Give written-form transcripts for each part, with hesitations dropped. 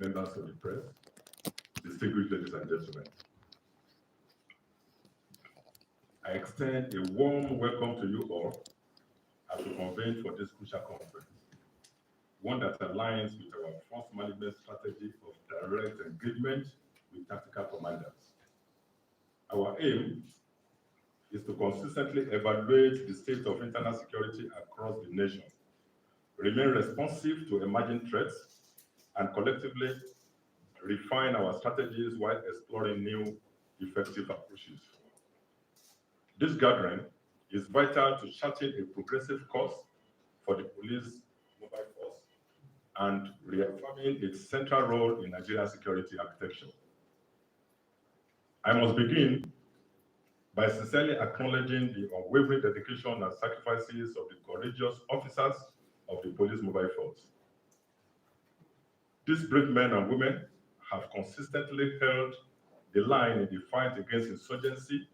members of the press, distinguished ladies and gentlemen. I extend a warm welcome to you all as we convene for this crucial conference, one that aligns with our force management strategy of direct engagement with tactical commanders. Our aim is to consistently evaluate the state of internal security across the nation, remain responsive to emerging threats, and collectively refine our strategies while exploring new effective approaches. This gathering is vital to charting a progressive course for the police mobile force and reaffirming its central role in Nigerian security architecture. I must begin by sincerely acknowledging the unwavering dedication and sacrifices of the courageous officers of the police mobile force. These brave men and women have consistently held the line in the fight against insurgency,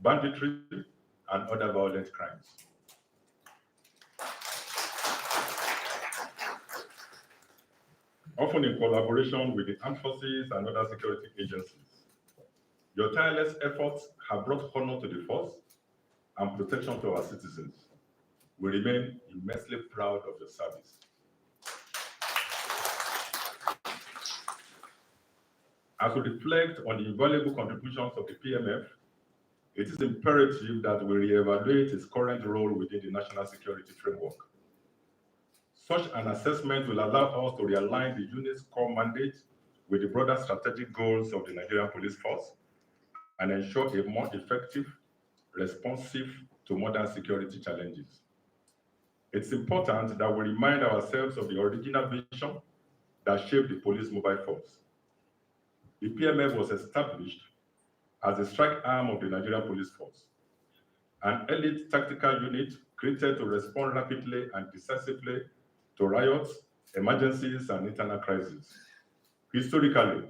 banditry, and other violent crimes. Often in collaboration with the armed forces and other security agencies. Your tireless efforts have brought honor to the force and protection to our citizens. We remain immensely proud of your service. As we reflect on the invaluable contributions of the PMF, it is imperative that we reevaluate its current role within the national security framework. Such an assessment will allow us to realign the unit's core mandate with the broader strategic goals of the Nigerian Police Force and ensure a more effective, responsive to modern security challenges. It's important that we remind ourselves of the original vision that shaped the police mobile force. The PMF was established as a strike arm of the Nigerian Police Force, an elite tactical unit created to respond rapidly and decisively to riots, emergencies, and internal crises. Historically,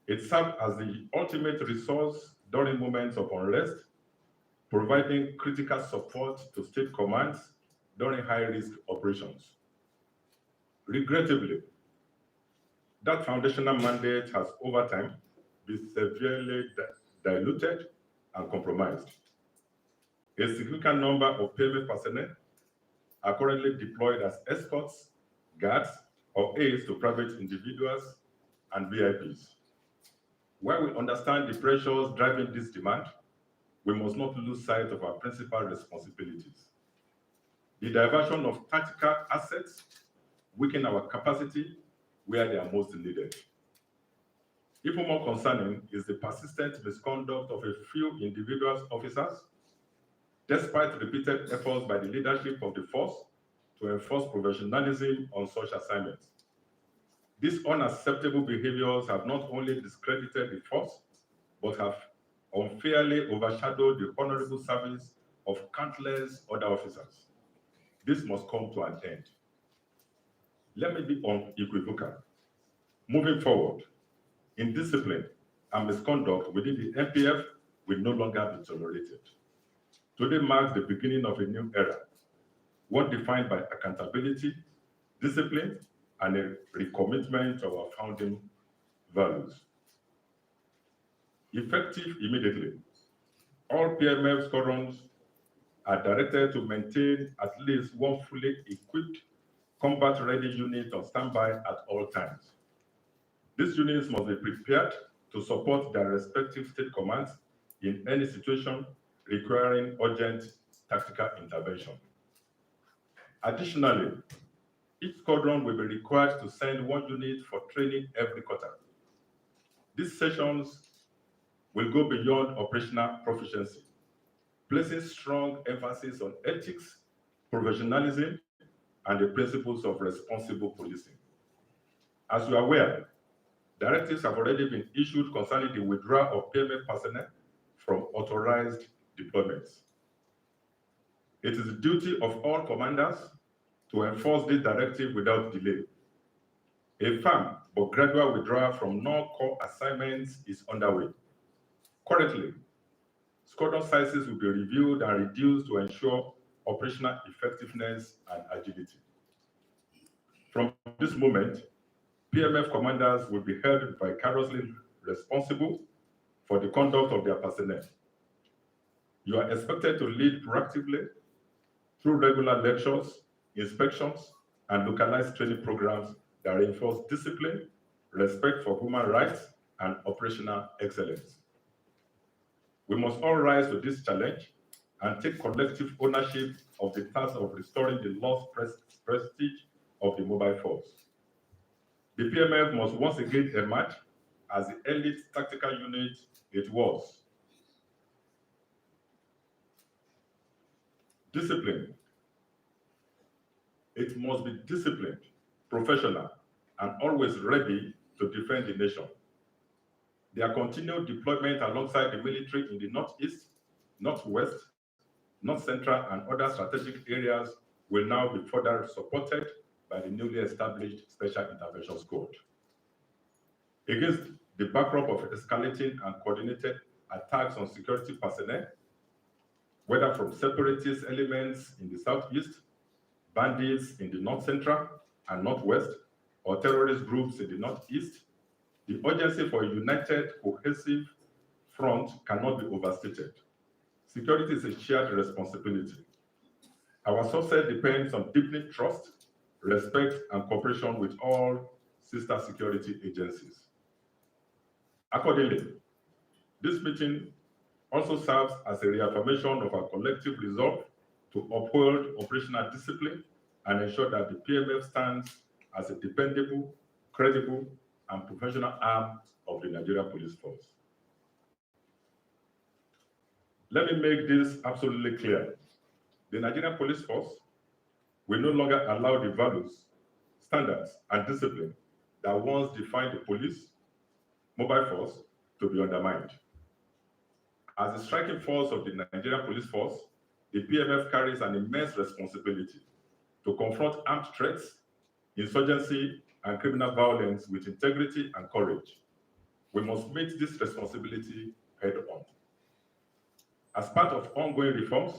it served as the ultimate resource during moments of unrest, providing critical support to state commands during high-risk operations. Regrettably, that foundational mandate has over time been severely diluted and compromised. A significant number of PMF personnel are currently deployed as escorts, guards, or aides to private individuals and VIPs. While we understand the pressures driving this demand, we must not lose sight of our principal responsibilities. The diversion of tactical assets weaken our capacity where they are most needed. Even more concerning is the persistent misconduct of a few individual officers, despite repeated efforts by the leadership of the force to enforce professionalism on such assignments. These unacceptable behaviors have not only discredited the force, but have unfairly overshadowed the honorable service of countless other officers. This must come to an end. Let me be unequivocal. Moving forward, indiscipline and misconduct within the NPF will no longer be tolerated. Today marks the beginning of a new era, one defined by accountability, discipline, and a recommitment to our founding values. Effective immediately, all PMF squadrons are directed to maintain at least one fully equipped combat-ready unit on standby at all times. These units must be prepared to support their respective state commands in any situation requiring urgent tactical intervention. Additionally, each squadron will be required to send one unit for training every quarter. These sessions will go beyond operational proficiency, placing strong emphasis on ethics, professionalism, and the principles of responsible policing. As you are aware, directives have already been issued concerning the withdrawal of PMF personnel from authorized deployments. It is the duty of all commanders to enforce this directive without delay. A firm but gradual withdrawal from non-core assignments is underway. Currently, squadron sizes will be reviewed and reduced to ensure operational effectiveness and agility. From this moment, PMF commanders will be held vicariously responsible for the conduct of their personnel. You are expected to lead proactively through regular lectures, inspections, and localized training programs that reinforce discipline, respect for human rights, and operational excellence. We must all rise to this challenge and take collective ownership of the task of restoring the lost prestige of the mobile force. The PMF must once again emerge as the elite tactical unit it was. Discipline. It must be disciplined, professional, and always ready to defend the nation. Their continued deployment alongside the military in the Northeast, Northwest, North Central, and other strategic areas will now be further supported by the newly established Special Intervention Squad. Against the backdrop of escalating and coordinated attacks on security personnel, whether from separatist elements in the Southeast, bandits in the North Central and Northwest, or terrorist groups in the Northeast, the urgency for a united, cohesive front cannot be overstated. Security is a shared responsibility. Our success depends on deepening trust, respect, and cooperation with all sister security agencies. Accordingly, this meeting also serves as a reaffirmation of our collective resolve to uphold operational discipline and ensure that the PMF stands as a dependable, credible, and professional arm of the Nigerian Police Force. Let me make this absolutely clear. The Nigerian Police Force will no longer allow the values, standards, and discipline that once defined the police, mobile force, to be undermined. As the striking force of the Nigerian Police Force, the PMF carries an immense responsibility to confront armed threats, insurgency, and criminal violence with integrity and courage. We must meet this responsibility head-on. As part of ongoing reforms,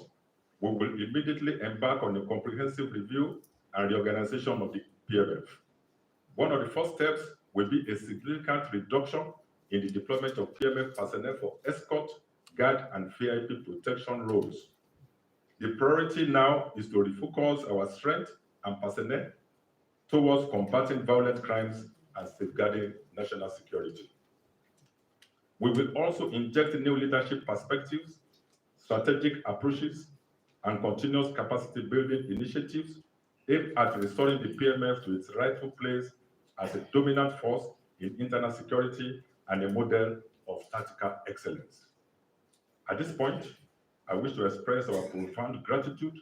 we will immediately embark on a comprehensive review and reorganization of the PMF. One of the first steps will be a significant reduction in the deployment of PMF personnel for escort, guard, and VIP protection roles. The priority now is to refocus our strength and personnel towards combating violent crimes and safeguarding national security. We will also inject new leadership perspectives, strategic approaches, and continuous capacity building initiatives aimed at restoring the PMF to its rightful place as a dominant force in internal security and a model of tactical excellence. At this point, I wish to express our profound gratitude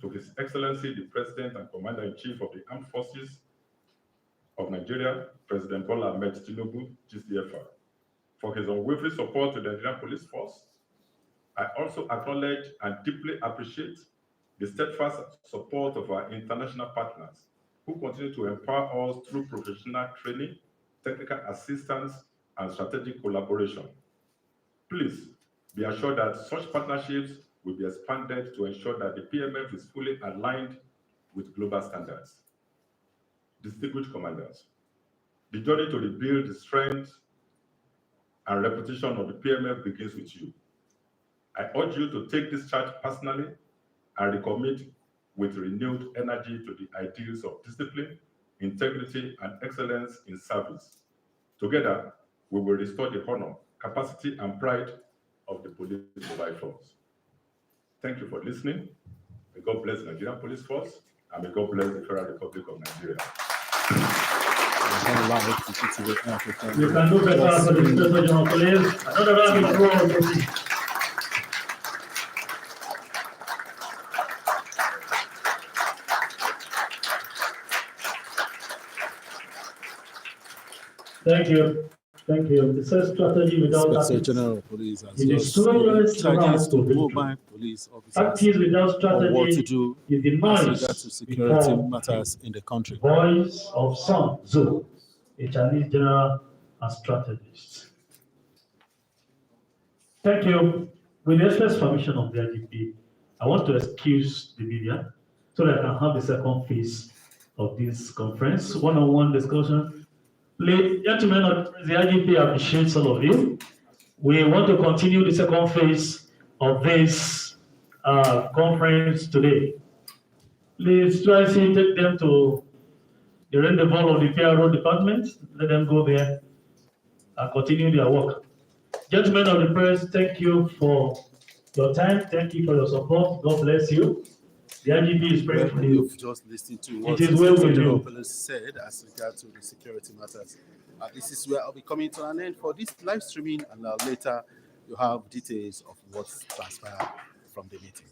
to His Excellency, the President and Commander-in-Chief of the Armed Forces of Nigeria, President Bola Ahmed Tinubu, GCFR, for his unwavering support to the Nigerian Police Force. I also acknowledge and deeply appreciate the steadfast support of our international partners who continue to empower us through professional training, technical assistance, and strategic collaboration. Please be assured that such partnerships will be expanded to ensure that the PMF is fully aligned with global standards. Distinguished commanders, the journey to rebuild the strength and reputation of the PMF begins with you. I urge you to take this charge personally and recommit with renewed energy to the ideals of discipline, integrity, and excellence in service. Together, we will restore the honor, capacity, and pride of the police mobile force. Thank you for listening. May God bless the Nigerian Police Force, and may God bless the Federal Republic of Nigeria. You can do better for the Inspector General of Police. Another round of applause. Thank you. Thank you. It says strategy without Inspector General of Police has it is just slowness charges to around mobile police officers Tactics without on what to strategy do is the as noise regards to security before matters in the country. voice of Sun Tzu, a Chinese general and strategist. Thank you. With the express permission of the IGP, I want to excuse the media so that I can have the second phase of this conference, one-on-one discussion Gentlemen of the IGP appreciates all of you. We want to continue the second phase of this conference today. Please try to take them to the rendezvous of the PRO department. Let them go there and continue their work. Gentlemen of the press, thank you for your time. Thank you for your support. God bless you. The IGP is praying for you. You've just listened to what It the is well with Inspector General you. of Police said as regards to the security matters. This is where I'll be coming to an end for this live streaming, and later you have details of what's transpired from the meeting.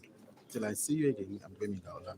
Till I see you again, I'm going down.